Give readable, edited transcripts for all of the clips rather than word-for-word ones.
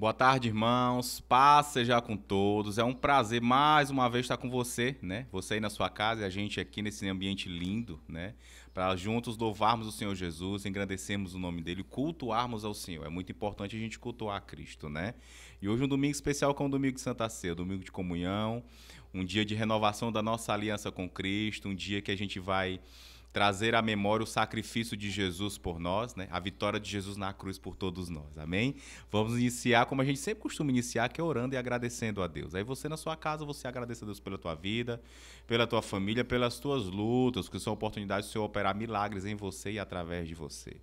Boa tarde, irmãos. Paz seja com todos. É um prazer mais uma vez estar com você, né? Você aí na sua casa e a gente aqui nesse ambiente lindo, né? Para juntos louvarmos o Senhor Jesus, engrandecermos o nome dele, cultuarmos ao Senhor. É muito importante a gente cultuar a Cristo, né? E hoje um domingo especial que é um domingo de Santa Ceia, domingo de comunhão, um dia de renovação da nossa aliança com Cristo, um dia que a gente vai trazer à memória o sacrifício de Jesus por nós, né? A vitória de Jesus na cruz por todos nós, amém? Vamos iniciar como a gente sempre costuma iniciar, que é orando e agradecendo a Deus. Aí você na sua casa, você agradece a Deus pela tua vida, pela tua família, pelas tuas lutas, que são oportunidades de o Senhor operar milagres em você e através de você.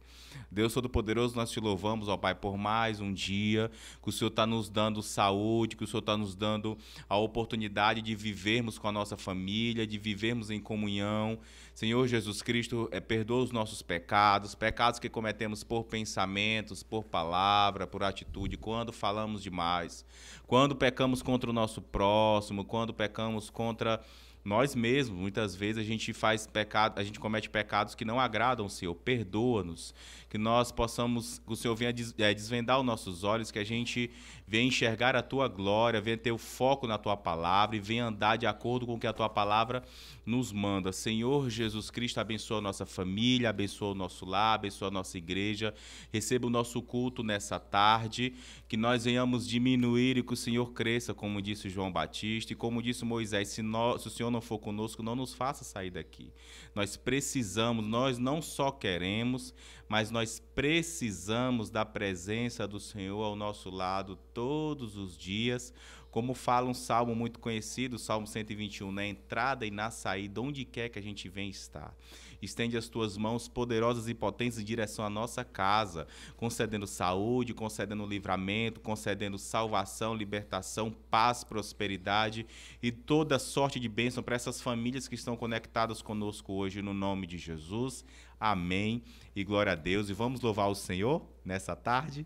Deus Todo-Poderoso, nós te louvamos, ó Pai, por mais um dia, que o Senhor está nos dando saúde, que o Senhor está nos dando a oportunidade de vivermos com a nossa família, de vivermos em comunhão. Senhor Jesus Cristo, perdoa os nossos pecados, pecados que cometemos por pensamentos, por palavra, por atitude, quando falamos demais, quando pecamos contra o nosso próximo, quando pecamos contra nós mesmos. Muitas vezes a gente faz pecado, a gente comete pecados que não agradam o Senhor. Perdoa-nos, que nós possamos, que o Senhor venha desvendar os nossos olhos, que a gente venha enxergar a tua glória, venha ter o foco na tua palavra e venha andar de acordo com o que a tua palavra nos manda. Senhor Jesus Cristo, abençoa a nossa família, abençoa o nosso lar, abençoa a nossa igreja, receba o nosso culto nessa tarde, que nós venhamos diminuir e que o Senhor cresça, como disse João Batista e como disse Moisés. Se o Senhor não for conosco, não nos faça sair daqui. Nós precisamos, nós não só queremos, mas nós precisamos da presença do Senhor ao nosso lado todos os dias, como fala um salmo muito conhecido, o Salmo 121, na entrada e na saída, onde quer que a gente venha estar. Estende as tuas mãos poderosas e potentes em direção à nossa casa, concedendo saúde, concedendo livramento, concedendo salvação, libertação, paz, prosperidade e toda sorte de bênção para essas famílias que estão conectadas conosco hoje, no nome de Jesus. Amém e glória a Deus. E vamos louvar o Senhor nessa tarde.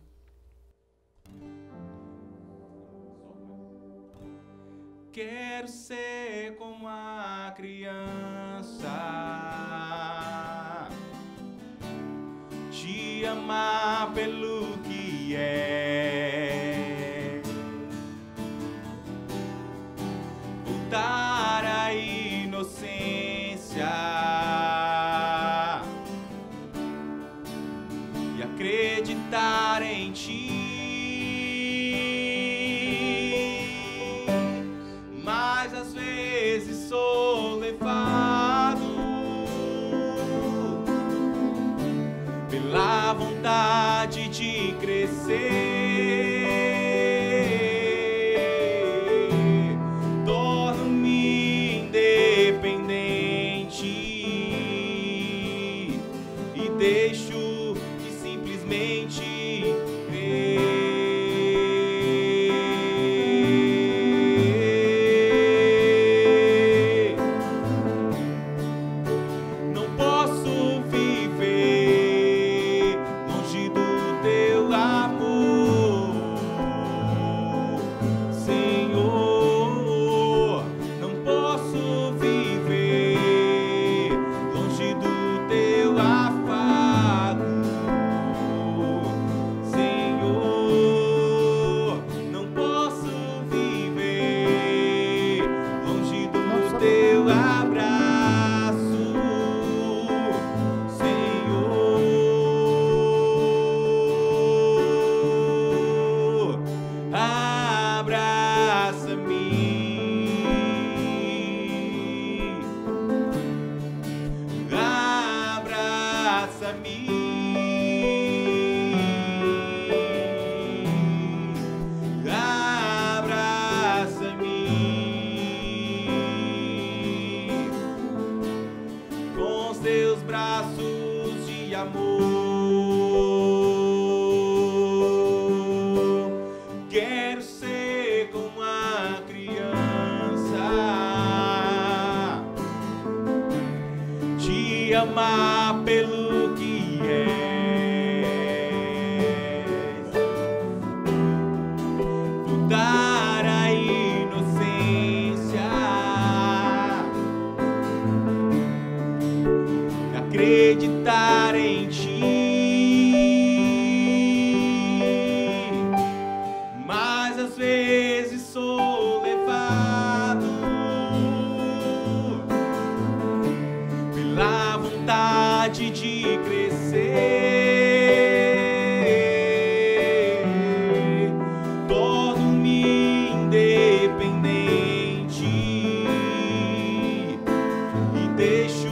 Quero ser como a criança, te amar pelo que é, voltar à inocência e acreditar em ti. Mas às vezes sou levado pela vontade de crescer, torno-me independente e deixo de simplesmente crer. Amar pelo que és, voltar à inocência, acreditar em ti. de crescer, torno-me independente e deixo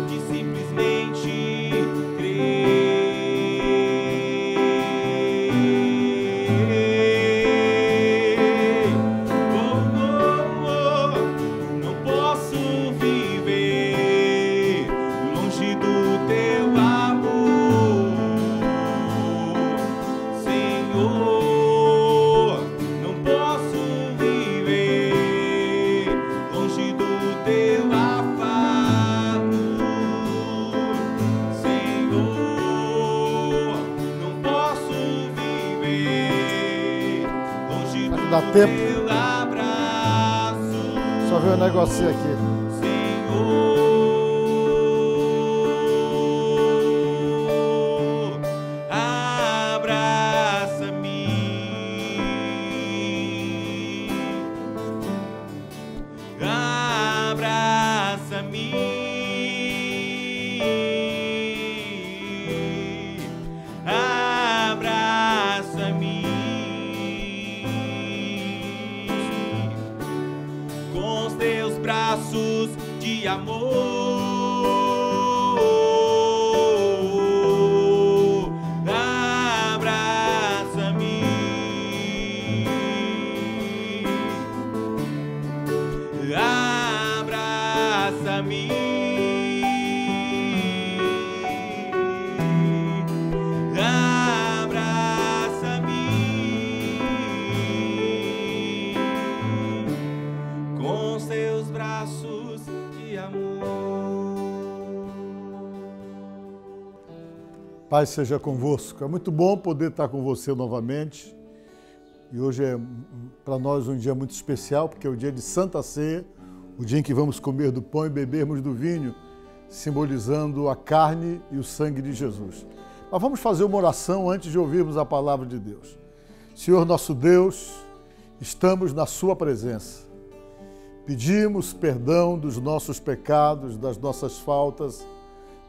de simplesmente crer. Oh, oh, oh, não posso viver longe do teu amor, Senhor. Não posso viver longe do teu afago, Senhor. Não posso viver longe do Dá tempo. teu abraço, Só ver um negocinho aqui. Senhor. Abraça-me, abraça-me, abraça-me com os teus braços de amor. Abraça-me, abraça-me, abraça-me com seus braços de amor. Pai seja convosco. É muito bom poder estar com você novamente. E hoje é para nós um dia muito especial, porque é o dia de Santa Ceia, o dia em que vamos comer do pão e bebermos do vinho, simbolizando a carne e o sangue de Jesus. Mas vamos fazer uma oração antes de ouvirmos a palavra de Deus. Senhor nosso Deus, estamos na sua presença. Pedimos perdão dos nossos pecados, das nossas faltas,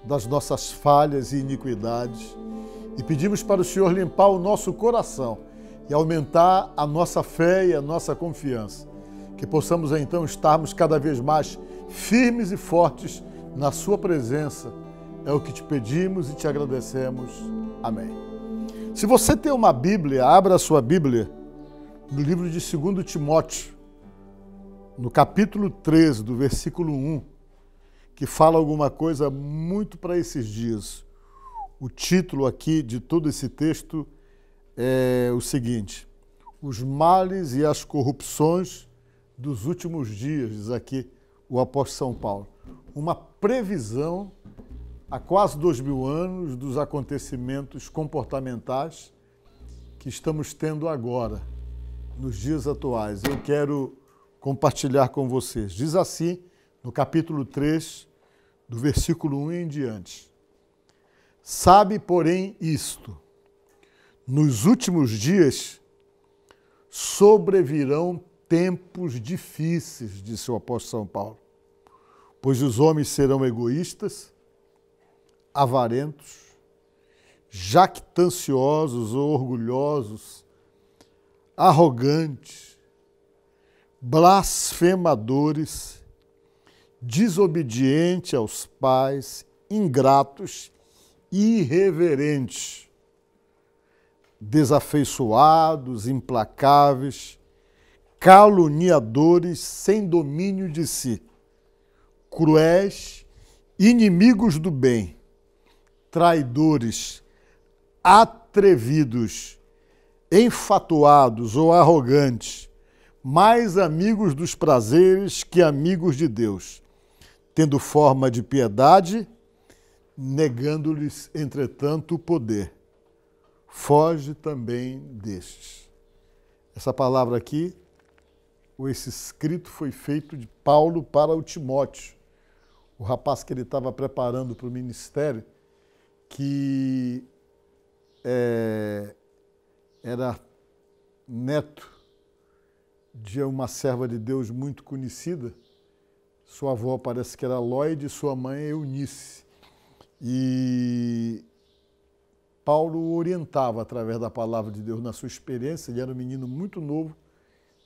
das nossas falhas e iniquidades. E pedimos para o Senhor limpar o nosso coração e aumentar a nossa fé e a nossa confiança. Que possamos então estarmos cada vez mais firmes e fortes na sua presença. É o que te pedimos e te agradecemos. Amém. Se você tem uma Bíblia, abra a sua Bíblia no livro de 2 Timóteo, no capítulo 13, do versículo 1, que fala alguma coisa muito para esses dias. O título aqui de todo esse texto é o seguinte: os males e as corrupções dos últimos dias, diz aqui o apóstolo São Paulo. Uma previsão há quase 2000 anos dos acontecimentos comportamentais que estamos tendo agora, nos dias atuais. Eu quero compartilhar com vocês. Diz assim, no capítulo 3, do versículo 1 em diante: sabe, porém, isto: nos últimos dias sobrevirão tempos difíceis, disse o apóstolo São Paulo, pois os homens serão egoístas, avarentos, jactanciosos ou orgulhosos, arrogantes, blasfemadores, desobedientes aos pais, ingratos e irreverentes, desafeiçoados, implacáveis, caluniadores, sem domínio de si, cruéis, inimigos do bem, traidores, atrevidos, enfatuados ou arrogantes, mais amigos dos prazeres que amigos de Deus, tendo forma de piedade, negando-lhes, entretanto, o poder. Foge também destes. Essa palavra aqui, ou esse escrito, foi feito de Paulo para o Timóteo, o rapaz que ele estava preparando para o ministério, que era neto de uma serva de Deus muito conhecida. Sua avó parece que era Lloyd e sua mãe Eunice. E Paulo orientava através da palavra de Deus na sua experiência. Ele era um menino muito novo,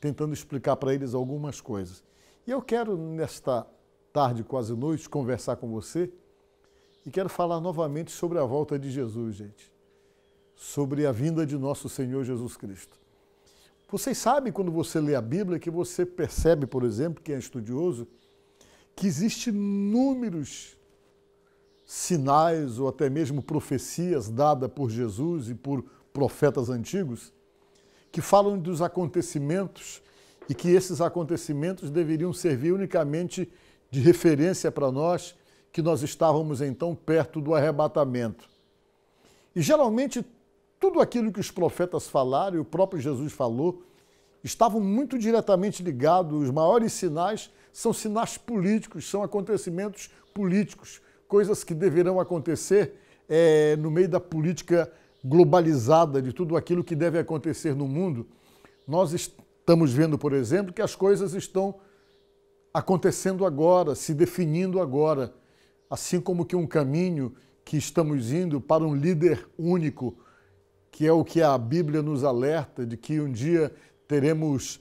tentando explicar para eles algumas coisas. E eu quero, nesta tarde, quase noite, conversar com você e quero falar novamente sobre a volta de Jesus, gente. Sobre a vinda de nosso Senhor Jesus Cristo. Vocês sabem, quando você lê a Bíblia, que você percebe, por exemplo, quem é estudioso, que existem inúmeros sinais ou até mesmo profecias dadas por Jesus e por profetas antigos que falam dos acontecimentos e que esses acontecimentos deveriam servir unicamente de referência para nós, que nós estávamos então perto do arrebatamento. E geralmente tudo aquilo que os profetas falaram e o próprio Jesus falou estavam muito diretamente ligados. Os maiores sinais são sinais políticos, são acontecimentos políticos, coisas que deverão acontecer no meio da política globalizada, de tudo aquilo que deve acontecer no mundo. Nós estamos vendo, por exemplo, que as coisas estão acontecendo agora, se definindo agora, assim como que um caminho que estamos indo para um líder único, que é o que a Bíblia nos alerta, de que um dia teremos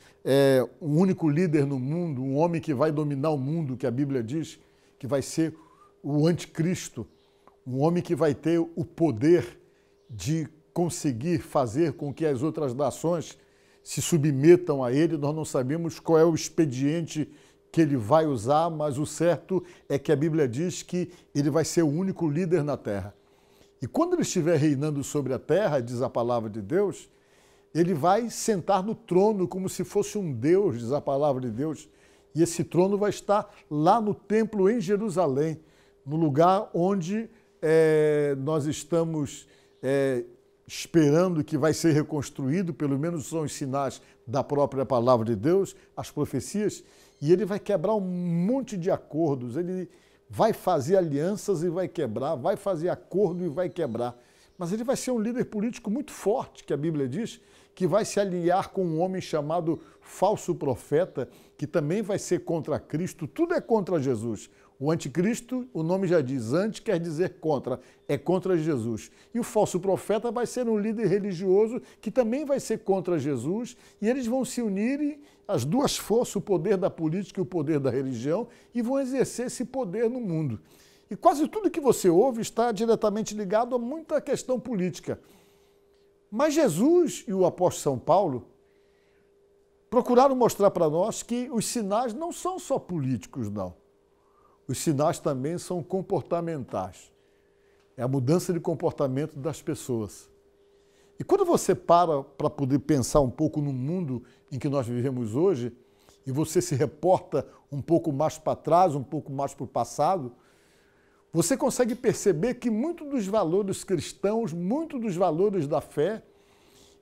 um único líder no mundo, um homem que vai dominar o mundo, que a Bíblia diz que vai ser o anticristo, um homem que vai ter o poder de conseguir fazer com que as outras nações se submetam a ele. Nós não sabemos qual é o expediente que ele vai usar, mas o certo é que a Bíblia diz que ele vai ser o único líder na terra. E quando ele estiver reinando sobre a terra, diz a palavra de Deus, ele vai sentar no trono como se fosse um Deus, diz a palavra de Deus. E esse trono vai estar lá no templo em Jerusalém, no lugar onde nós estamos esperando que vai ser reconstruído, pelo menos são os sinais da própria palavra de Deus, as profecias, e ele vai quebrar um monte de acordos, ele vai fazer alianças e vai quebrar, vai fazer acordo e vai quebrar. Mas ele vai ser um líder político muito forte, que a Bíblia diz, que vai se aliar com um homem chamado falso profeta, que também vai ser contra Cristo. Tudo é contra Jesus. O anticristo, o nome já diz, anti quer dizer contra, é contra Jesus. E o falso profeta vai ser um líder religioso que também vai ser contra Jesus, e eles vão se unir, as duas forças, o poder da política e o poder da religião, e vão exercer esse poder no mundo. E quase tudo que você ouve está diretamente ligado a muita questão política. Mas Jesus e o apóstolo São Paulo procuraram mostrar para nós que os sinais não são só políticos, não. Os sinais também são comportamentais. É a mudança de comportamento das pessoas. E quando você para poder pensar um pouco no mundo em que nós vivemos hoje, e você se reporta um pouco mais para trás, um pouco mais para o passado, você consegue perceber que muitos dos valores cristãos, muitos dos valores da fé,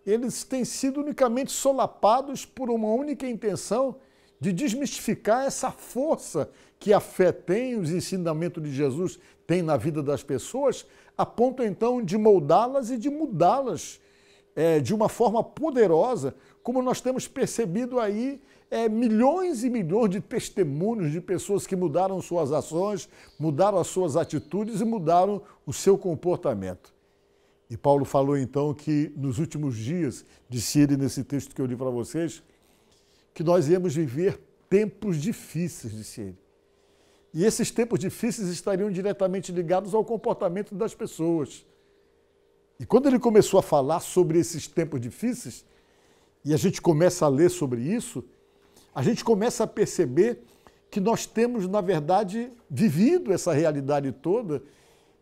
eles têm sido unicamente solapados por uma única intenção de desmistificar essa força que a fé tem, os ensinamentos de Jesus têm na vida das pessoas, a ponto então de moldá-las e de mudá-las de uma forma poderosa, como nós temos percebido aí milhões e milhões de testemunhos de pessoas que mudaram suas ações, mudaram as suas atitudes e mudaram o seu comportamento. E Paulo falou então que nos últimos dias, disse ele nesse texto que eu li para vocês, que nós íamos viver tempos difíceis, disse ele. E esses tempos difíceis estariam diretamente ligados ao comportamento das pessoas. E quando ele começou a falar sobre esses tempos difíceis, e a gente começa a ler sobre isso, a gente começa a perceber que nós temos, na verdade, vivido essa realidade toda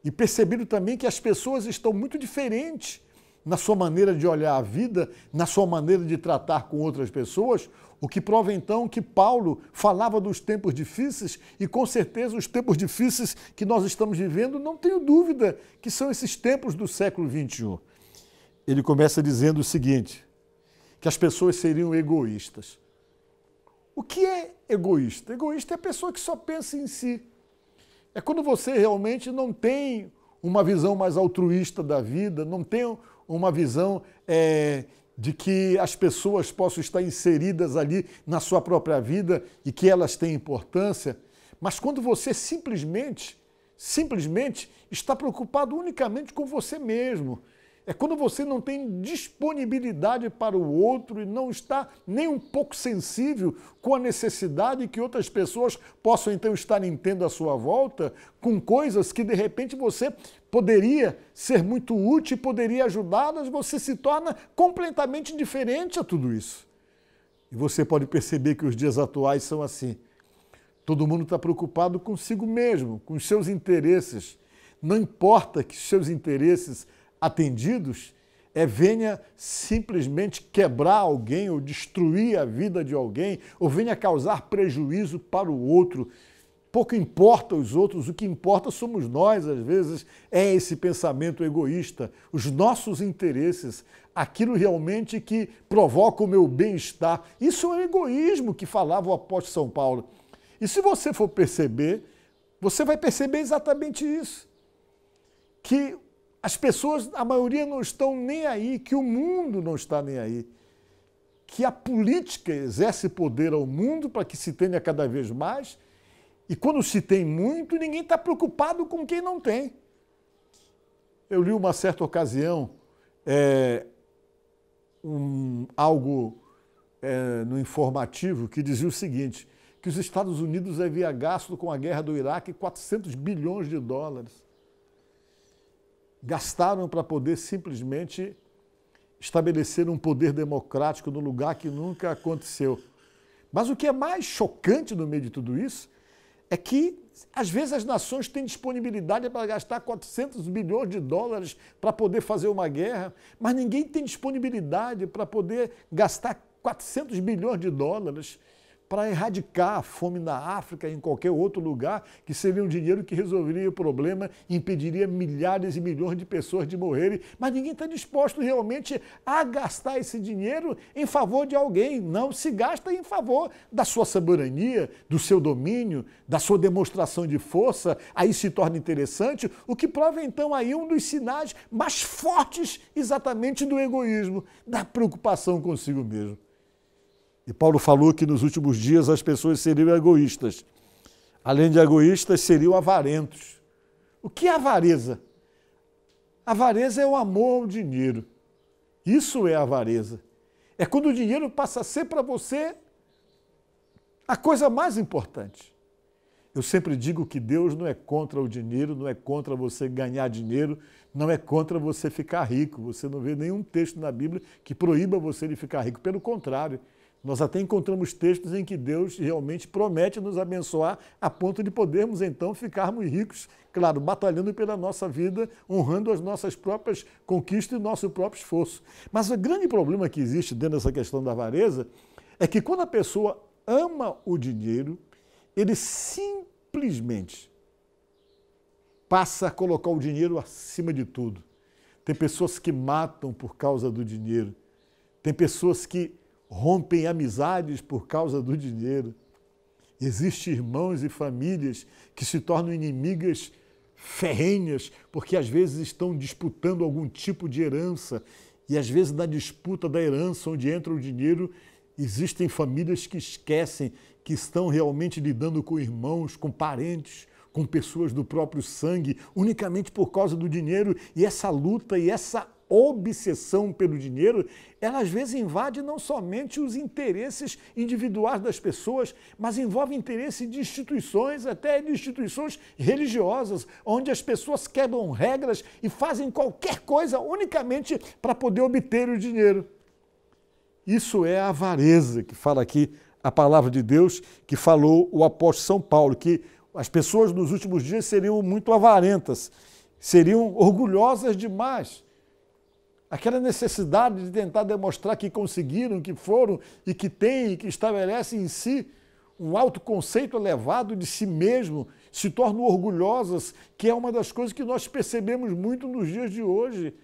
e percebido também que as pessoas estão muito diferentes na sua maneira de olhar a vida, na sua maneira de tratar com outras pessoas, o que prova então que Paulo falava dos tempos difíceis e com certeza os tempos difíceis que nós estamos vivendo, não tenho dúvida que são esses tempos do século XXI. Ele começa dizendo o seguinte, que as pessoas seriam egoístas. O que é egoísta? Egoísta é a pessoa que só pensa em si. É quando você realmente não tem uma visão mais altruísta da vida, não tem uma visão de que as pessoas possam estar inseridas ali na sua própria vida e que elas têm importância. Mas quando você simplesmente simplesmente está preocupado unicamente com você mesmo. É quando você não tem disponibilidade para o outro e não está nem um pouco sensível com a necessidade que outras pessoas possam então estar tendo à sua volta, com coisas que de repente você poderia ser muito útil, poderia ajudá-las, você se torna completamente indiferente a tudo isso. E você pode perceber que os dias atuais são assim. Todo mundo está preocupado consigo mesmo, com os seus interesses. Não importa que os seus interesses atendidos venha simplesmente quebrar alguém ou destruir a vida de alguém ou venha causar prejuízo para o outro. Pouco importa os outros, o que importa somos nós, às vezes, é esse pensamento egoísta, os nossos interesses, aquilo realmente que provoca o meu bem-estar. Isso é o egoísmo que falava o apóstolo São Paulo. E se você for perceber, você vai perceber exatamente isso, que as pessoas, a maioria não estão nem aí, que o mundo não está nem aí, que a política exerce poder ao mundo para que se tenha cada vez mais, e quando se tem muito, ninguém está preocupado com quem não tem. Eu li uma certa ocasião algo no informativo que dizia o seguinte, que os Estados Unidos havia gasto com a guerra do Iraque 400 bilhões de dólares. Gastaram para poder simplesmente estabelecer um poder democrático no lugar que nunca aconteceu. Mas o que é mais chocante no meio de tudo isso é que, às vezes, as nações têm disponibilidade para gastar 400 bilhões de dólares para poder fazer uma guerra, mas ninguém tem disponibilidade para poder gastar 400 bilhões de dólares para erradicar a fome na África e em qualquer outro lugar, que seria um dinheiro que resolveria o problema e impediria milhares e milhões de pessoas de morrerem, mas ninguém está disposto realmente a gastar esse dinheiro em favor de alguém, não se gasta em favor da sua soberania, do seu domínio, da sua demonstração de força, aí se torna interessante, o que prova então aí um dos sinais mais fortes exatamente do egoísmo, da preocupação consigo mesmo. E Paulo falou que nos últimos dias as pessoas seriam egoístas. Além de egoístas, seriam avarentos. O que é avareza? Avareza é o amor ao dinheiro. Isso é avareza. É quando o dinheiro passa a ser para você a coisa mais importante. Eu sempre digo que Deus não é contra o dinheiro, não é contra você ganhar dinheiro, não é contra você ficar rico. Você não vê nenhum texto na Bíblia que proíba você de ficar rico. Pelo contrário, nós até encontramos textos em que Deus realmente promete nos abençoar a ponto de podermos então ficarmos ricos, claro, batalhando pela nossa vida, honrando as nossas próprias conquistas e o nosso próprio esforço. Mas o grande problema que existe dentro dessa questão da avareza é que quando a pessoa ama o dinheiro, ele simplesmente passa a colocar o dinheiro acima de tudo. Tem pessoas que matam por causa do dinheiro, tem pessoas que rompem amizades por causa do dinheiro. Existem irmãos e famílias que se tornam inimigas ferrenhas porque às vezes estão disputando algum tipo de herança e às vezes na disputa da herança onde entra o dinheiro existem famílias que esquecem que estão realmente lidando com irmãos, com parentes, com pessoas do próprio sangue unicamente por causa do dinheiro e essa luta e essa obsessão pelo dinheiro, ela às vezes invade não somente os interesses individuais das pessoas, mas envolve interesse de instituições, até de instituições religiosas, onde as pessoas quebram regras e fazem qualquer coisa unicamente para poder obter o dinheiro. Isso é a avareza que fala aqui a palavra de Deus, que falou o apóstolo São Paulo, que as pessoas nos últimos dias seriam muito avarentas, seriam orgulhosas demais. Aquela necessidade de tentar demonstrar que conseguiram, que foram e que têm e que estabelecem em si um autoconceito elevado de si mesmo, se tornam orgulhosas, que é uma das coisas que nós percebemos muito nos dias de hoje.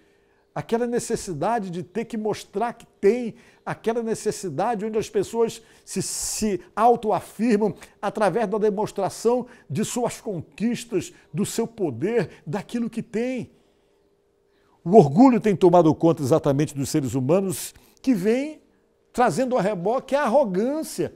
Aquela necessidade de ter que mostrar que tem, aquela necessidade onde as pessoas se autoafirmam através da demonstração de suas conquistas, do seu poder, daquilo que tem. O orgulho tem tomado conta exatamente dos seres humanos que vem trazendo a reboque a arrogância.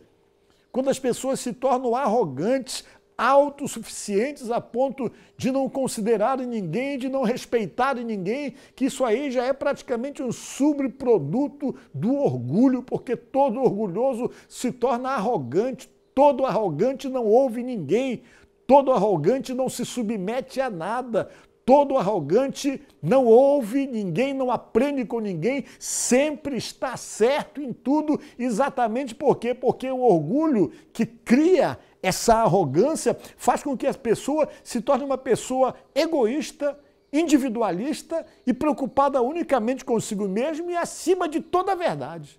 Quando as pessoas se tornam arrogantes, autossuficientes a ponto de não considerarem ninguém, de não respeitarem ninguém, que isso aí já é praticamente um subproduto do orgulho, porque todo orgulhoso se torna arrogante, todo arrogante não ouve ninguém, todo arrogante não se submete a nada, todo arrogante não ouve ninguém, não aprende com ninguém, sempre está certo em tudo, exatamente por quê? Porque o orgulho que cria essa arrogância faz com que a pessoa se torne uma pessoa egoísta, individualista e preocupada unicamente consigo mesmo e acima de toda a verdade.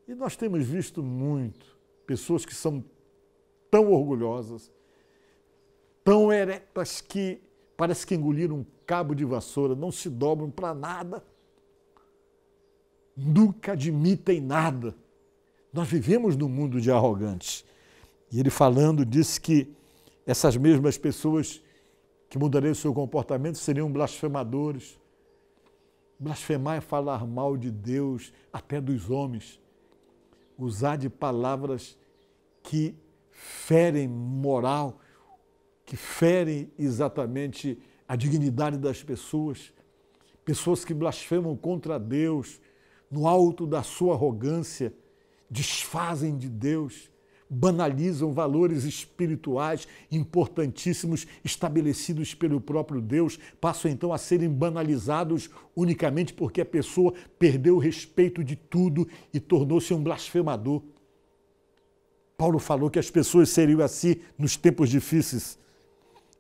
E nós temos visto muito pessoas que são tão orgulhosas, tão eretas que parece que engoliram um cabo de vassoura, não se dobram para nada, nunca admitem nada. Nós vivemos num mundo de arrogantes. E ele falando disse que essas mesmas pessoas que mudariam o seu comportamento seriam blasfemadores. Blasfemar é falar mal de Deus, até dos homens. Usar de palavras que ferem moral, que ferem exatamente a dignidade das pessoas. Pessoas que blasfemam contra Deus, no alto da sua arrogância, desfazem de Deus, banalizam valores espirituais importantíssimos estabelecidos pelo próprio Deus, passam então a serem banalizados unicamente porque a pessoa perdeu o respeito de tudo e tornou-se um blasfemador. Paulo falou que as pessoas seriam assim nos tempos difíceis.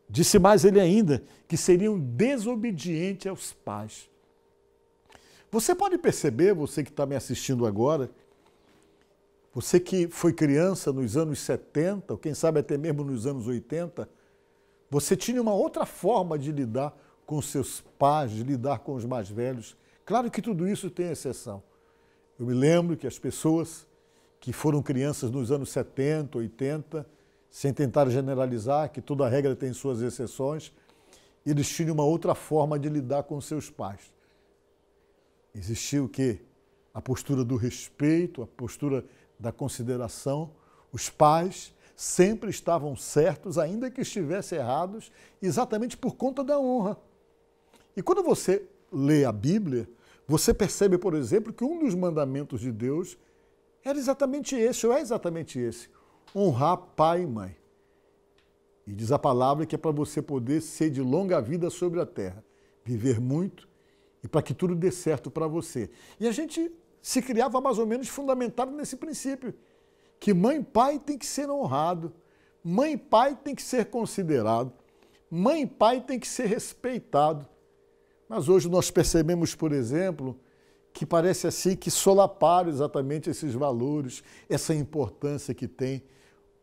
Disse mais ele ainda, que seriam desobedientes aos pais. Você pode perceber, você que está me assistindo agora, você que foi criança nos anos 70, ou quem sabe até mesmo nos anos 80, você tinha uma outra forma de lidar com seus pais, de lidar com os mais velhos. Claro que tudo isso tem exceção. Eu me lembro que as pessoas que foram crianças nos anos 70, 80, sem tentar generalizar, que toda regra tem suas exceções, eles tinham uma outra forma de lidar com seus pais. Existia o quê? A postura do respeito, a postura da consideração. Os pais sempre estavam certos, ainda que estivessem errados, exatamente por conta da honra. E quando você lê a Bíblia, você percebe, por exemplo, que um dos mandamentos de Deus era exatamente esse, ou é exatamente esse: honrar pai e mãe. E diz a palavra que é para você poder ser de longa vida sobre a terra, viver muito e para que tudo dê certo para você. E a gente se criava mais ou menos fundamentado nesse princípio, que mãe e pai tem que ser honrado, mãe e pai tem que ser considerado, mãe e pai tem que ser respeitado. Mas hoje nós percebemos, por exemplo, que parece assim que solaparam exatamente esses valores, essa importância que tem,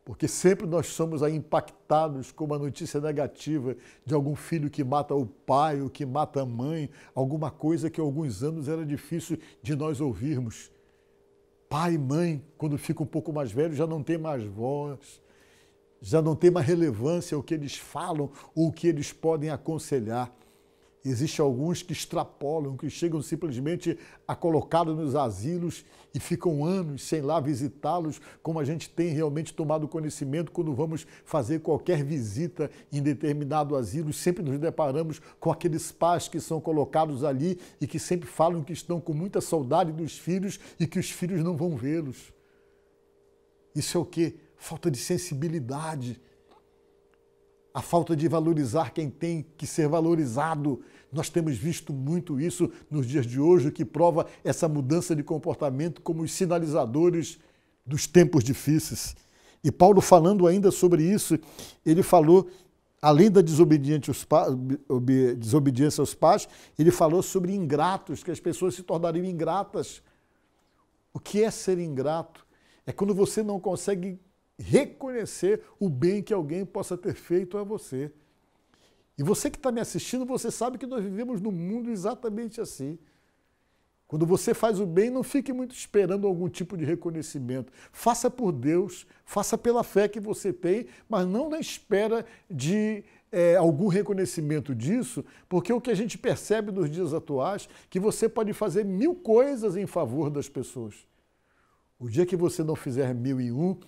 porque sempre nós somos aí impactados com uma notícia negativa de algum filho que mata o pai ou que mata a mãe, alguma coisa que há alguns anos era difícil de nós ouvirmos. Pai e mãe, quando ficam um pouco mais velhos, já não tem mais voz, já não tem mais relevância o que eles falam ou o que eles podem aconselhar. Existem alguns que extrapolam, que chegam simplesmente a colocá-los nos asilos e ficam anos sem lá visitá-los, como a gente tem realmente tomado conhecimento quando vamos fazer qualquer visita em determinado asilo. Sempre nos deparamos com aqueles pais que são colocados ali e que sempre falam que estão com muita saudade dos filhos e que os filhos não vão vê-los. Isso é o quê? Falta de sensibilidade. A falta de valorizar quem tem que ser valorizado. Nós temos visto muito isso nos dias de hoje, o que prova essa mudança de comportamento como os sinalizadores dos tempos difíceis. E Paulo, falando ainda sobre isso, ele falou, além da desobediência aos pais, ele falou sobre ingratos, que as pessoas se tornariam ingratas. O que é ser ingrato? É quando você não consegue reconhecer o bem que alguém possa ter feito a você. E você que está me assistindo, você sabe que nós vivemos num mundo exatamente assim. Quando você faz o bem, não fique muito esperando algum tipo de reconhecimento. Faça por Deus, faça pela fé que você tem, mas não na espera de algum reconhecimento disso, porque o que a gente percebe nos dias atuais, que você pode fazer 1000 coisas em favor das pessoas. O dia que você não fizer 1001,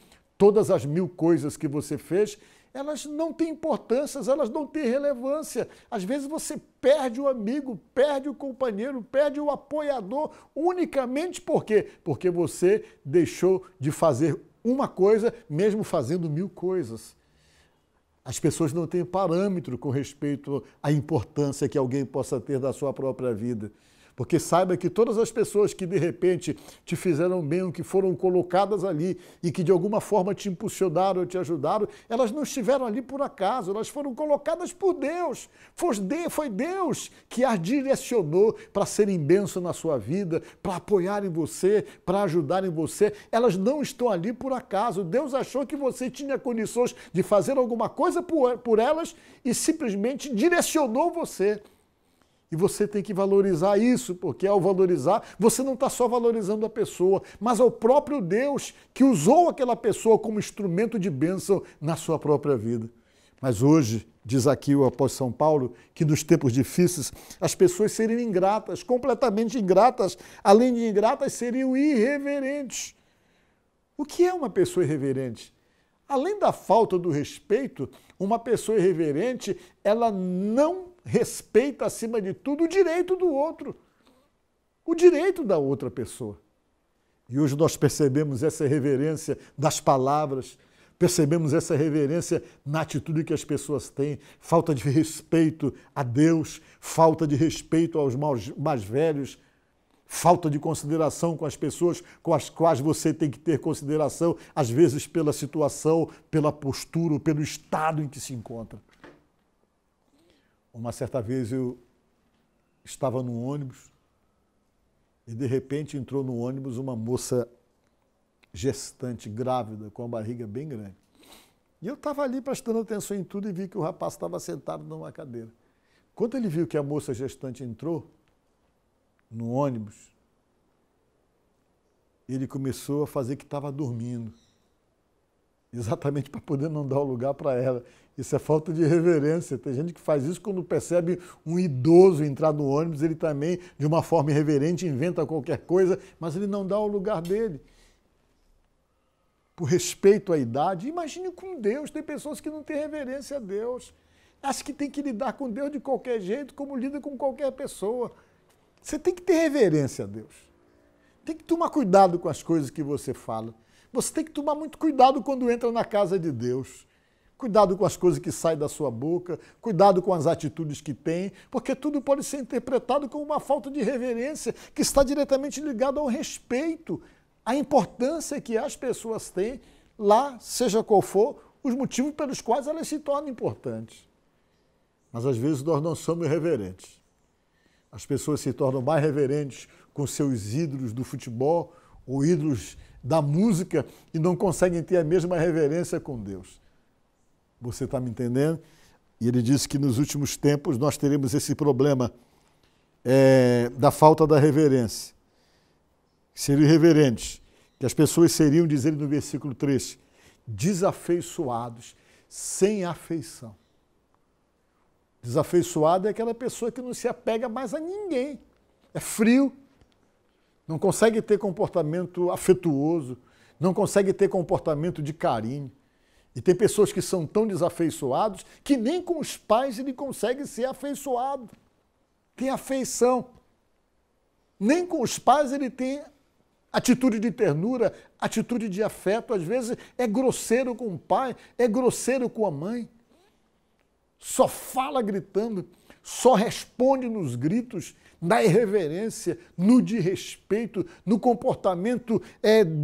todas as 1000 coisas que você fez, elas não têm importância, elas não têm relevância. Às vezes você perde o amigo, perde o companheiro, perde o apoiador, unicamente por quê? Porque você deixou de fazer uma coisa, mesmo fazendo 1000 coisas. As pessoas não têm parâmetro com respeito à importância que alguém possa ter da sua própria vida. Porque saiba que todas as pessoas que de repente te fizeram bem, ou que foram colocadas ali e que de alguma forma te impulsionaram, te ajudaram, elas não estiveram ali por acaso, elas foram colocadas por Deus. Foi Deus que as direcionou para serem bênção na sua vida, para apoiarem você, para ajudarem você. Elas não estão ali por acaso. Deus achou que você tinha condições de fazer alguma coisa por elas e simplesmente direcionou você. E você tem que valorizar isso, porque ao valorizar, você não está só valorizando a pessoa, mas ao próprio Deus que usou aquela pessoa como instrumento de bênção na sua própria vida. Mas hoje, diz aqui o apóstolo São Paulo, que nos tempos difíceis as pessoas seriam ingratas, completamente ingratas, além de ingratas, seriam irreverentes. O que é uma pessoa irreverente? Além da falta do respeito, uma pessoa irreverente, ela não respeita, acima de tudo, o direito do outro, o direito da outra pessoa. E hoje nós percebemos essa irreverência das palavras, percebemos essa reverência na atitude que as pessoas têm, falta de respeito a Deus, falta de respeito aos mais velhos, falta de consideração com as pessoas com as quais você tem que ter consideração, às vezes pela situação, pela postura, pelo estado em que se encontra. Uma certa vez eu estava num ônibus e de repente entrou no ônibus uma moça gestante, grávida, com a barriga bem grande. E eu estava ali prestando atenção em tudo e vi que o rapaz estava sentado numa cadeira. Quando ele viu que a moça gestante entrou no ônibus, ele começou a fazer que estava dormindo, exatamente para poder não dar o lugar para ela. Isso é falta de reverência. Tem gente que faz isso quando percebe um idoso entrar no ônibus, ele também, de uma forma irreverente, inventa qualquer coisa, mas ele não dá o lugar dele. Por respeito à idade, imagine com Deus. Tem pessoas que não têm reverência a Deus. Acho que tem que lidar com Deus de qualquer jeito, como lida com qualquer pessoa. Você tem que ter reverência a Deus. Tem que tomar cuidado com as coisas que você fala. Você tem que tomar muito cuidado quando entra na casa de Deus. Cuidado com as coisas que saem da sua boca, cuidado com as atitudes que tem, porque tudo pode ser interpretado como uma falta de reverência que está diretamente ligado ao respeito, à importância que as pessoas têm lá, seja qual for, os motivos pelos quais elas se tornam importantes. Mas às vezes nós não somos reverentes. As pessoas se tornam mais reverentes com seus ídolos do futebol ou ídolos da música e não conseguem ter a mesma reverência com Deus. Você está me entendendo? E ele disse que nos últimos tempos nós teremos esse problema da falta da reverência. Seriam irreverentes, que as pessoas seriam, diz ele no versículo 3, desafeiçoados, sem afeição. Desafeiçoado é aquela pessoa que não se apega mais a ninguém. É frio, não consegue ter comportamento afetuoso, não consegue ter comportamento de carinho. E tem pessoas que são tão desafeiçoados que nem com os pais ele consegue ser afeiçoado. Tem afeição. Nem com os pais ele tem atitude de ternura, atitude de afeto. Às vezes é grosseiro com o pai, é grosseiro com a mãe. Só fala gritando, só responde nos gritos, na irreverência, no desrespeito, no comportamento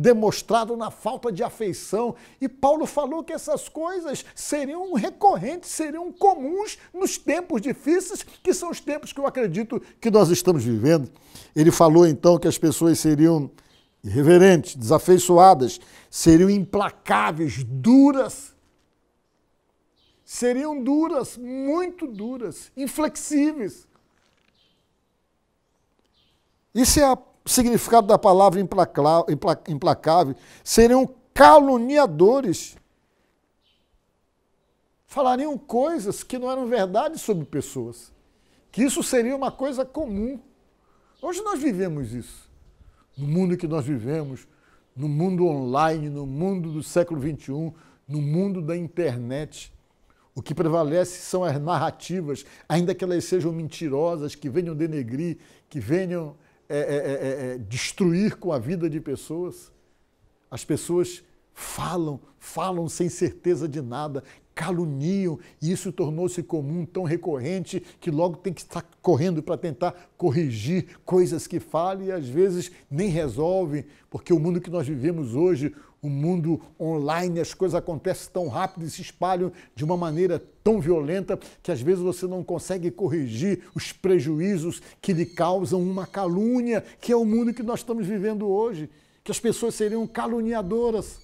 demonstrado na falta de afeição. E Paulo falou que essas coisas seriam recorrentes, seriam comuns nos tempos difíceis, que são os tempos que eu acredito que nós estamos vivendo. Ele falou então que as pessoas seriam irreverentes, desafeiçoadas, seriam implacáveis, duras. Seriam duras, muito duras, inflexíveis. Isso é o significado da palavra implacável. Seriam caluniadores. Falariam coisas que não eram verdade sobre pessoas. Que isso seria uma coisa comum. Hoje nós vivemos isso. No mundo que nós vivemos, no mundo online, no mundo do século XXI, no mundo da internet. O que prevalece são as narrativas, ainda que elas sejam mentirosas, que venham denegrir, que venham destruir com a vida de pessoas. As pessoas falam sem certeza de nada, caluniam, e isso tornou-se comum, tão recorrente, que logo tem que estar correndo para tentar corrigir coisas que falam e às vezes nem resolvem, porque o mundo que nós vivemos hoje, o mundo online, as coisas acontecem tão rápido e se espalham de uma maneira tão violenta que às vezes você não consegue corrigir os prejuízos que lhe causam uma calúnia, que é o mundo que nós estamos vivendo hoje, que as pessoas seriam caluniadoras.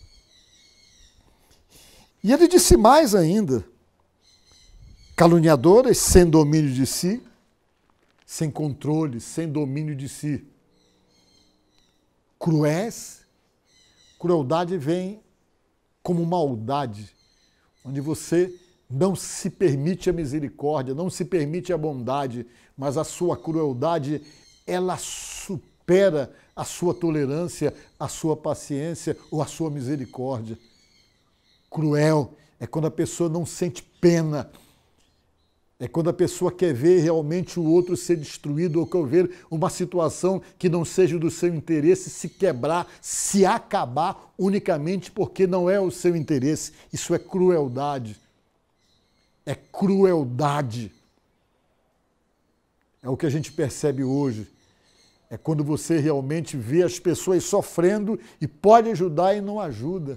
E ele disse mais ainda, caluniadoras sem domínio de si, sem controle, sem domínio de si, cruéis. Crueldade vem como maldade, onde você não se permite a misericórdia, não se permite a bondade, mas a sua crueldade, ela supera a sua tolerância, a sua paciência ou a sua misericórdia. Cruel é quando a pessoa não sente pena, é quando a pessoa quer ver realmente o outro ser destruído ou quer ver uma situação que não seja do seu interesse se quebrar, se acabar unicamente porque não é o seu interesse. Isso é crueldade. É crueldade. É o que a gente percebe hoje. É quando você realmente vê as pessoas sofrendo e pode ajudar e não ajuda.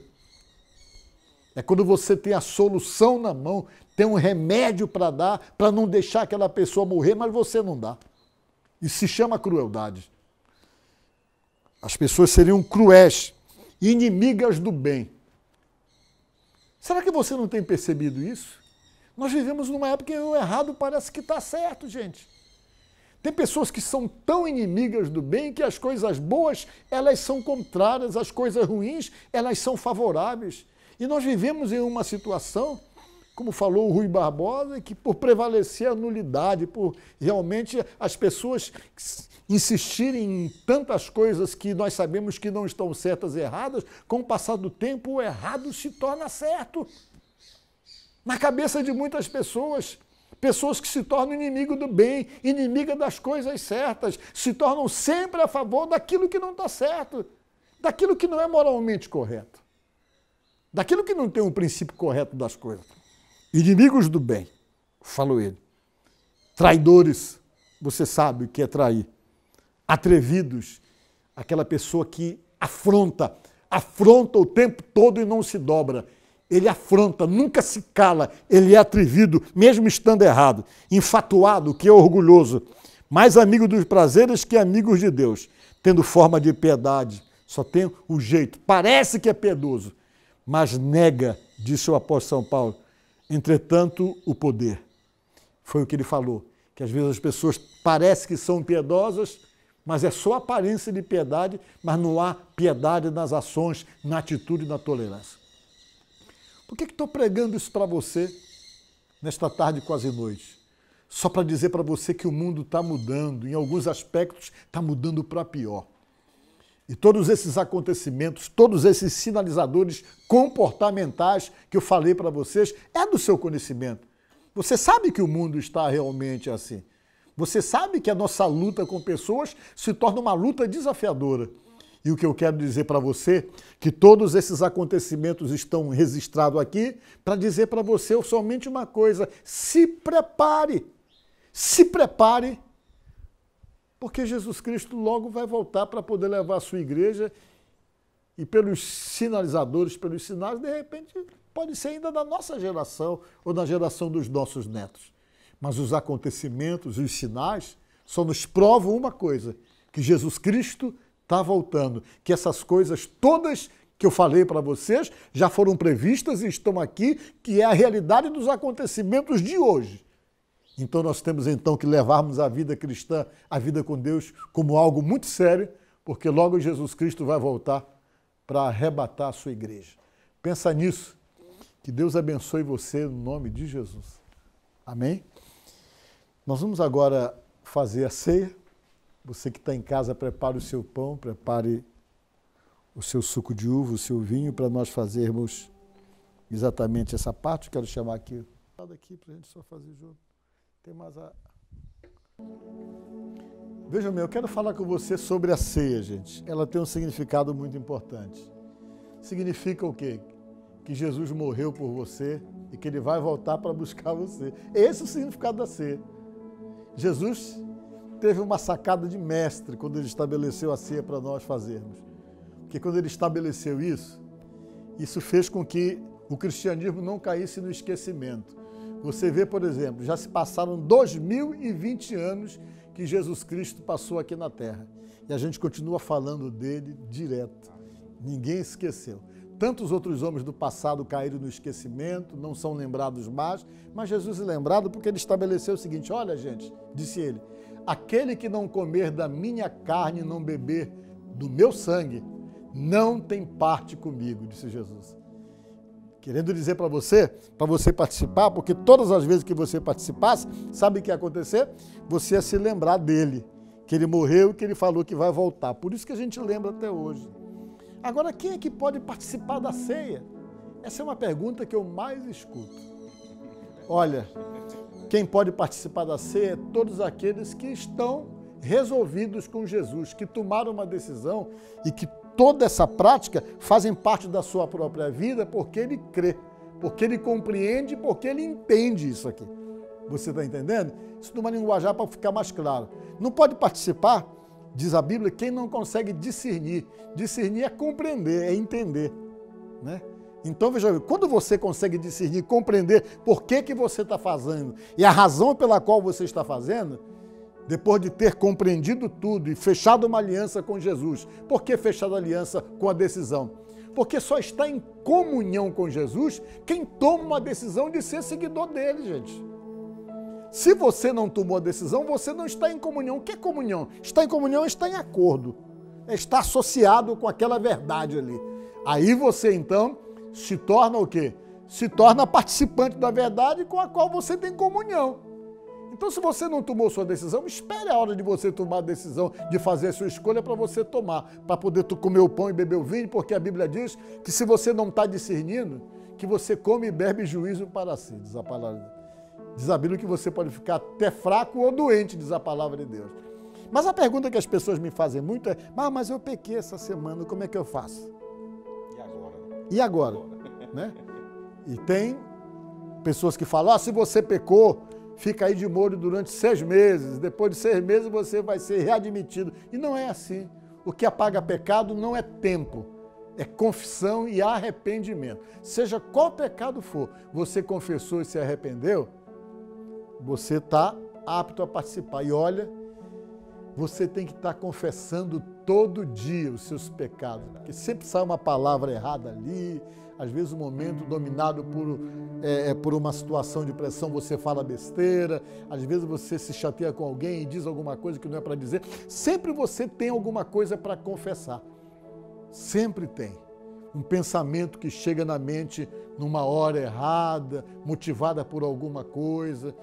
É quando você tem a solução na mão, tem um remédio para dar, para não deixar aquela pessoa morrer, mas você não dá. Isso se chama crueldade. As pessoas seriam cruéis, inimigas do bem. Será que você não tem percebido isso? Nós vivemos numa época em que o errado parece que está certo, gente. Tem pessoas que são tão inimigas do bem que as coisas boas, elas são contrárias, as coisas ruins, elas são favoráveis. E nós vivemos em uma situação, como falou o Rui Barbosa, que por prevalecer a nulidade, por realmente as pessoas insistirem em tantas coisas que nós sabemos que não estão certas e erradas, com o passar do tempo o errado se torna certo. Na cabeça de muitas pessoas, pessoas que se tornam inimigo do bem, inimiga das coisas certas, se tornam sempre a favor daquilo que não está certo, daquilo que não é moralmente correto, daquilo que não tem um princípio correto das coisas. Inimigos do bem, falou ele. Traidores, você sabe o que é trair. Atrevidos, aquela pessoa que afronta o tempo todo e não se dobra. Ele afronta, nunca se cala, ele é atrevido, mesmo estando errado. Infatuado, que é orgulhoso. Mais amigo dos prazeres que amigos de Deus. Tendo forma de piedade, só tem o jeito. Parece que é piedoso, mas nega, disse o apóstolo São Paulo, entretanto, o poder. Foi o que ele falou, que às vezes as pessoas parecem que são piedosas, mas é só aparência de piedade, mas não há piedade nas ações, na atitude e na tolerância. Por que estou pregando isso para você nesta tarde quase noite? Só para dizer para você que o mundo está mudando, em alguns aspectos está mudando para pior. E todos esses acontecimentos, todos esses sinalizadores comportamentais que eu falei para vocês, é do seu conhecimento. Você sabe que o mundo está realmente assim. Você sabe que a nossa luta com pessoas se torna uma luta desafiadora. E o que eu quero dizer para você, que todos esses acontecimentos estão registrados aqui, para dizer para você somente uma coisa, se prepare, porque Jesus Cristo logo vai voltar para poder levar a sua igreja e pelos sinalizadores, pelos sinais, de repente, pode ser ainda da nossa geração ou da geração dos nossos netos. Mas os acontecimentos, os sinais, só nos provam uma coisa, que Jesus Cristo está voltando, que essas coisas todas que eu falei para vocês já foram previstas e estão aqui, que é a realidade dos acontecimentos de hoje. Então nós temos então que levarmos a vida cristã, a vida com Deus, como algo muito sério, porque logo Jesus Cristo vai voltar para arrebatar a sua igreja. Pensa nisso, que Deus abençoe você no nome de Jesus. Amém? Nós vamos agora fazer a ceia. Você que está em casa, prepare o seu pão, prepare o seu suco de uva, o seu vinho, para nós fazermos exatamente essa parte. Quero chamar aqui. Daqui para a gente só fazer junto. Tem mais a... Vejam bem, eu quero falar com você sobre a ceia, gente. Ela tem um significado muito importante. Significa o quê? Que Jesus morreu por você e que Ele vai voltar para buscar você. Esse é o significado da ceia. Jesus teve uma sacada de mestre quando Ele estabeleceu a ceia para nós fazermos. Porque quando Ele estabeleceu isso fez com que o cristianismo não caísse no esquecimento. Você vê, por exemplo, já se passaram 2020 anos que Jesus Cristo passou aqui na Terra. E a gente continua falando dele direto. Ninguém esqueceu. Tantos outros homens do passado caíram no esquecimento, não são lembrados mais, mas Jesus é lembrado porque Ele estabeleceu o seguinte: olha, gente, disse Ele, aquele que não comer da minha carne e não beber do meu sangue, não tem parte comigo, disse Jesus. Querendo dizer para você participar, porque todas as vezes que você participasse, sabe o que ia acontecer? Você ia se lembrar dele, que ele morreu e que ele falou que vai voltar. Por isso que a gente lembra até hoje. Agora, quem é que pode participar da ceia? Essa é uma pergunta que eu mais escuto. Olha, quem pode participar da ceia é todos aqueles que estão resolvidos com Jesus, que tomaram uma decisão e que toda essa prática fazem parte da sua própria vida porque ele crê, porque ele compreende, porque ele entende isso aqui. Você está entendendo? Isso numa linguajar para ficar mais claro. Não pode participar, diz a Bíblia, quem não consegue discernir. Discernir é compreender, é entender, né? Então, veja, quando você consegue discernir, compreender por que você está fazendo e a razão pela qual você está fazendo, depois de ter compreendido tudo e fechado uma aliança com Jesus. Por que fechar a aliança com a decisão? Porque só está em comunhão com Jesus quem toma uma decisão de ser seguidor dele, gente. Se você não tomou a decisão, você não está em comunhão. O que é comunhão? Está em comunhão, está em acordo. Está associado com aquela verdade ali. Aí você, então, se torna o quê? Se torna participante da verdade com a qual você tem comunhão. Então, se você não tomou sua decisão, espere a hora de você tomar a decisão, de fazer a sua escolha para você tomar, para poder comer o pão e beber o vinho, porque a Bíblia diz que se você não está discernindo, que você come e bebe juízo para si, diz a palavra. Diz a Bíblia que você pode ficar até fraco ou doente, diz a palavra de Deus. Mas a pergunta que as pessoas me fazem muito é: mas eu pequei essa semana, como é que eu faço? E agora? Né? E tem pessoas que falam: se você pecou, fica aí de molho durante 6 meses, depois de 6 meses você vai ser readmitido. E não é assim. O que apaga pecado não é tempo, é confissão e arrependimento. Seja qual pecado for, você confessou e se arrependeu, você está apto a participar. E olha, você tem que estar confessando todo dia os seus pecados, porque sempre sai uma palavra errada ali, às vezes um momento dominado por uma situação de pressão, você fala besteira, às vezes você se chateia com alguém e diz alguma coisa que não é para dizer. Sempre você tem alguma coisa para confessar. Sempre tem. Um pensamento que chega na mente numa hora errada, motivada por alguma coisa.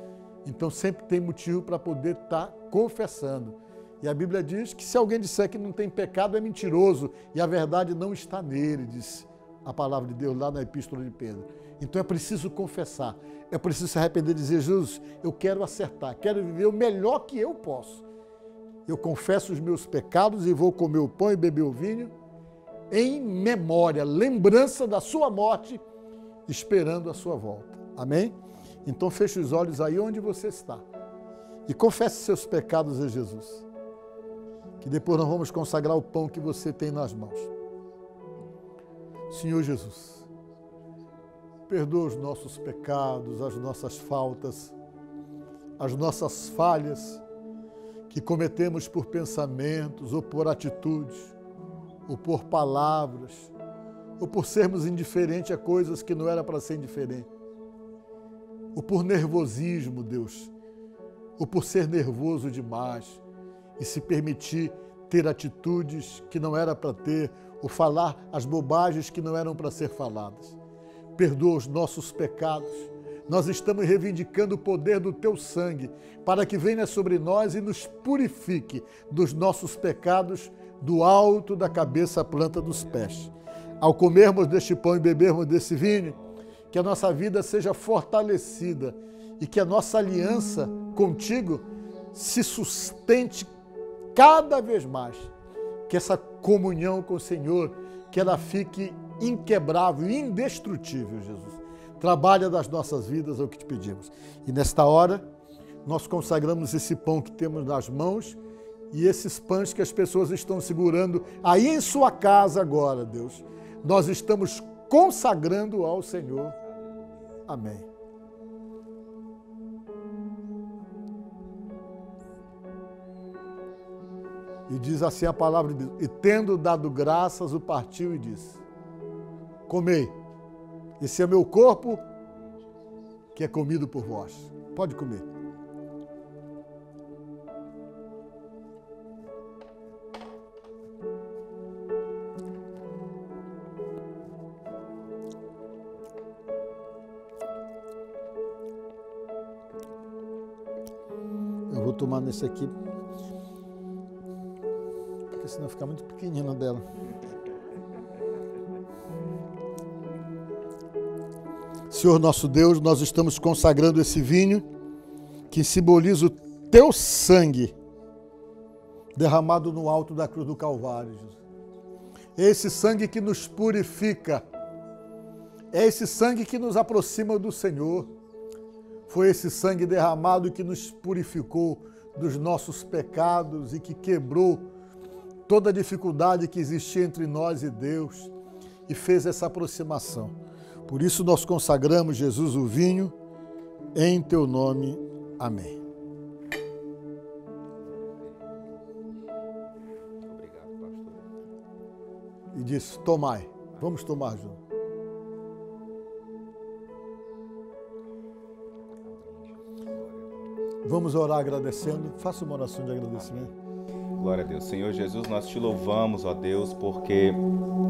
Então sempre tem motivo para poder estar confessando. E a Bíblia diz que se alguém disser que não tem pecado é mentiroso e a verdade não está nele, diz a palavra de Deus lá na Epístola de Pedro. Então é preciso confessar, é preciso se arrepender e dizer: Jesus, eu quero acertar, quero viver o melhor que eu posso. Eu confesso os meus pecados e vou comer o pão e beber o vinho em memória, lembrança da sua morte, esperando a sua volta. Amém? Então feche os olhos aí onde você está e confesse seus pecados a Jesus, que depois nós vamos consagrar o pão que você tem nas mãos. Senhor Jesus, perdoa os nossos pecados, as nossas faltas, as nossas falhas que cometemos por pensamentos ou por atitudes, ou por palavras, ou por sermos indiferentes a coisas que não era para ser indiferente, ou por nervosismo, Deus, ou por ser nervoso demais e se permitir ter atitudes que não era para ter, ou falar as bobagens que não eram para ser faladas. Perdoa os nossos pecados, nós estamos reivindicando o poder do teu sangue para que venha sobre nós e nos purifique dos nossos pecados, do alto da cabeça à planta dos pés. Ao comermos deste pão e bebermos desse vinho, que a nossa vida seja fortalecida e que a nossa aliança contigo se sustente cada vez mais. Que essa comunhão com o Senhor, que ela fique inquebrável, indestrutível, Jesus. Trabalha das nossas vidas, é o que te pedimos. E nesta hora, nós consagramos esse pão que temos nas mãos e esses pães que as pessoas estão segurando aí em sua casa agora, Deus. Nós estamos consagrando ao Senhor. Amém. E diz assim a palavra de Deus: e tendo dado graças, o partiu e disse: comei, esse é meu corpo que é comido por vós. Pode comer. Eu vou tomar nesse aqui, porque senão fica muito pequenina dela. Senhor nosso Deus, nós estamos consagrando esse vinho que simboliza o teu sangue derramado no alto da cruz do Calvário, Jesus. É esse sangue que nos purifica, é esse sangue que nos aproxima do Senhor. Foi esse sangue derramado que nos purificou dos nossos pecados e que quebrou toda a dificuldade que existia entre nós e Deus e fez essa aproximação. Por isso nós consagramos, Jesus, o vinho em teu nome. Amém. Obrigado, pastor. E disse: tomai. Vamos tomar junto. Vamos orar agradecendo. Faça uma oração de agradecimento. Glória a Deus. Senhor Jesus, nós te louvamos, ó Deus, porque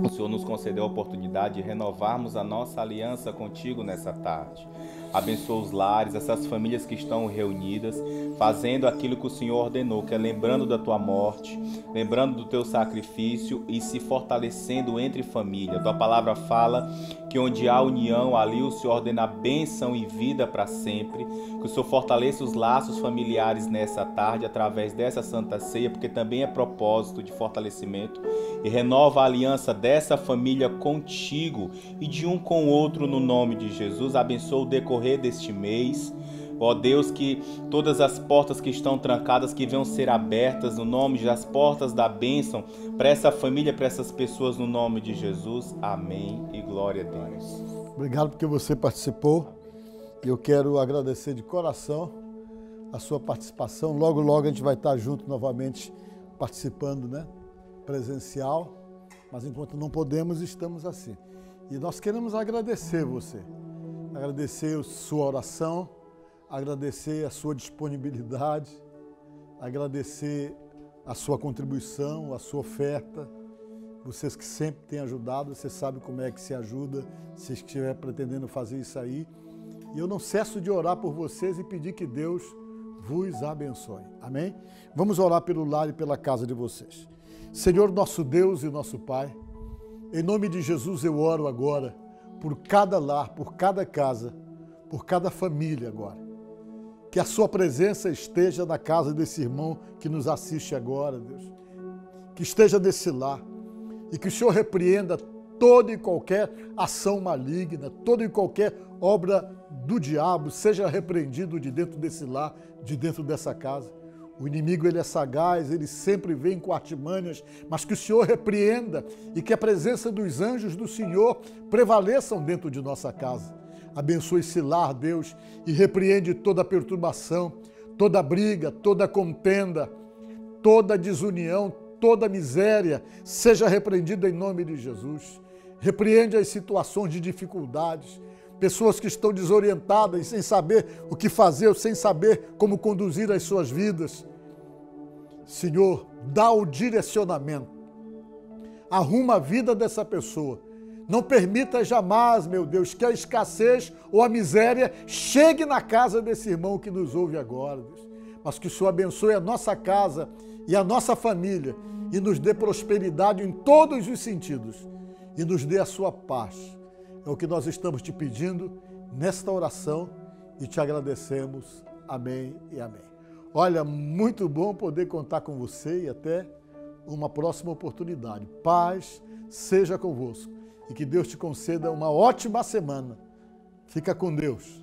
o Senhor nos concedeu a oportunidade de renovarmos a nossa aliança contigo nessa tarde. Abençoa os lares, essas famílias que estão reunidas, fazendo aquilo que o Senhor ordenou, que é lembrando da tua morte, lembrando do teu sacrifício e se fortalecendo entre família. Tua palavra fala que onde há união, ali o Senhor ordena bênção e vida para sempre. Que o Senhor fortaleça os laços familiares nessa tarde, através dessa Santa Ceia, porque também é propósito de fortalecimento, e renova a aliança dessa família contigo e de um com o outro no nome de Jesus. Abençoa o decorrer deste mês. Ó Deus, que todas as portas que estão trancadas, que venham ser abertas no nome das portas da bênção para essa família, para essas pessoas, no nome de Jesus. Amém e glória a Deus. Obrigado porque você participou. E eu quero agradecer de coração a sua participação. Logo, logo a gente vai estar junto novamente participando, né? Presencial. Mas enquanto não podemos, estamos assim. E nós queremos agradecer você. Agradecer a sua oração, agradecer a sua disponibilidade, agradecer a sua contribuição, a sua oferta. Vocês que sempre têm ajudado, você sabe como é que se ajuda, se estiver pretendendo fazer isso aí. E eu não cesso de orar por vocês e pedir que Deus vos abençoe. Amém? Vamos orar pelo lar e pela casa de vocês. Senhor, nosso Deus e nosso Pai, em nome de Jesus eu oro agora por cada lar, por cada casa, por cada família agora. Que a sua presença esteja na casa desse irmão que nos assiste agora, Deus. Que esteja nesse lar e que o Senhor repreenda toda e qualquer ação maligna, toda e qualquer obra do diabo, seja repreendido de dentro desse lar, de dentro dessa casa. O inimigo, ele é sagaz, ele sempre vem com artimanhas, mas que o Senhor repreenda e que a presença dos anjos do Senhor prevaleçam dentro de nossa casa. Abençoe esse lar, Deus, e repreende toda perturbação, toda briga, toda contenda, toda desunião, toda miséria, seja repreendida em nome de Jesus. Repreende as situações de dificuldades, pessoas que estão desorientadas, sem saber o que fazer, sem saber como conduzir as suas vidas. Senhor, dá o direcionamento. Arruma a vida dessa pessoa. Não permita jamais, meu Deus, que a escassez ou a miséria chegue na casa desse irmão que nos ouve agora, Deus. Mas que o Senhor abençoe a nossa casa e a nossa família e nos dê prosperidade em todos os sentidos e nos dê a sua paz. É o que nós estamos te pedindo nesta oração e te agradecemos. Amém e amém. Olha, muito bom poder contar com você e até uma próxima oportunidade. Paz seja convosco e que Deus te conceda uma ótima semana. Fica com Deus.